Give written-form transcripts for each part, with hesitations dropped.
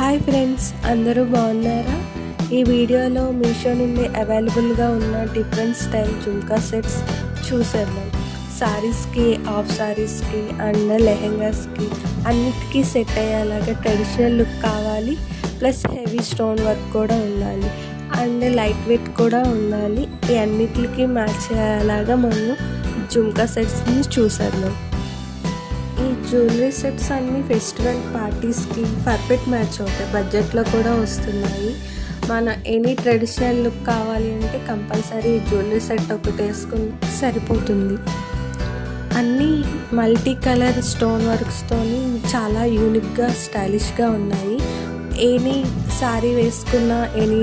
Hi friends, అందరూ బాగున్నారా? ఈ వీడియోలో మీషో నుండి అవైలబుల్గా ఉన్న డిఫరెంట్ స్టైల్ జుంకా సెట్స్ చూసేద్దాం. సారీస్కి, హాఫ్ సారీస్కి అండ్ లెహెంగాస్కి అన్నిటికీ సెట్ అయ్యేలాగా ట్రెడిషనల్ లుక్ కావాలి, ప్లస్ హెవీ స్టోన్ వర్క్ కూడా ఉండాలి అండ్ లైట్ వెయిట్ కూడా ఉండాలి. ఈ అన్నిటికి మ్యాచ్ అయ్యేలాగా మనం జుంకా సెట్స్ని చూసేద్దాం. ఈ జ్యువెలరీ సెట్స్ అన్నీ ఫెస్టివల్ పార్టీస్కి పర్ఫెక్ట్ మ్యాచ్ అవుతాయి. బడ్జెట్లో కూడా వస్తున్నాయి. మన ఎనీ ట్రెడిషనల్ లుక్ కావాలి అంటే కంపల్సరీ జ్యువెలరీ సెట్ ఒకటి వేసుకుని సరిపోతుంది. అన్నీ మల్టీ కలర్ స్టోన్ వర్క్స్తోని చాలా యూనిక్గా స్టైలిష్గా ఉన్నాయి. ఎనీ సారీ వేసుకున్న ఎనీ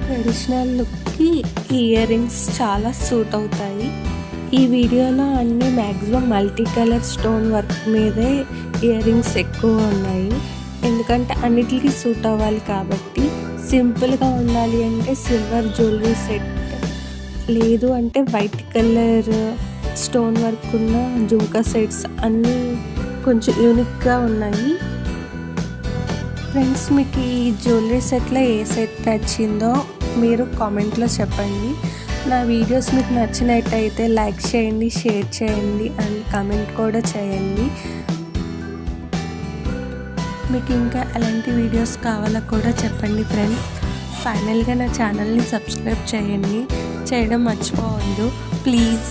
ట్రెడిషనల్ లుక్కి ఈ ఇయర్ రింగ్స్ చాలా సూట్ అవుతాయి. ఈ వీడియోలో అన్నీ maximum multi colour stone work మీదే ఇయర్ రింగ్స్ ఎక్కువ ఉన్నాయి. ఎందుకంటే అన్నిటికీ సూట్ అవ్వాలి కాబట్టి. సింపుల్గా ఉండాలి అంటే సిల్వర్ జ్యువెలరీ సెట్, లేదు అంటే వైట్ కలర్ స్టోన్ వర్క్ ఉన్న జుంకా సెట్స్ అన్నీ కొంచెం యూనిక్గా ఉన్నాయి. ఫ్రెండ్స్, మీకు ఈ జ్యువెలరీ సెట్లో ఏ సెట్ నచ్చిందో మీరు కామెంట్లో చెప్పండి. నా వీడియోస్ మీకు నచ్చినట్టయితే లైక్ చేయండి, షేర్ చేయండి అండ్ కామెంట్ కూడా చేయండి. మీకు ఇంకా ఎలాంటి వీడియోస్ కావాలో కూడా చెప్పండి ఫ్రెండ్స్. ఫైనల్గా నా ఛానల్ని సబ్స్క్రైబ్ చేయండి, చేయడం మర్చిపోవద్దు ప్లీజ్.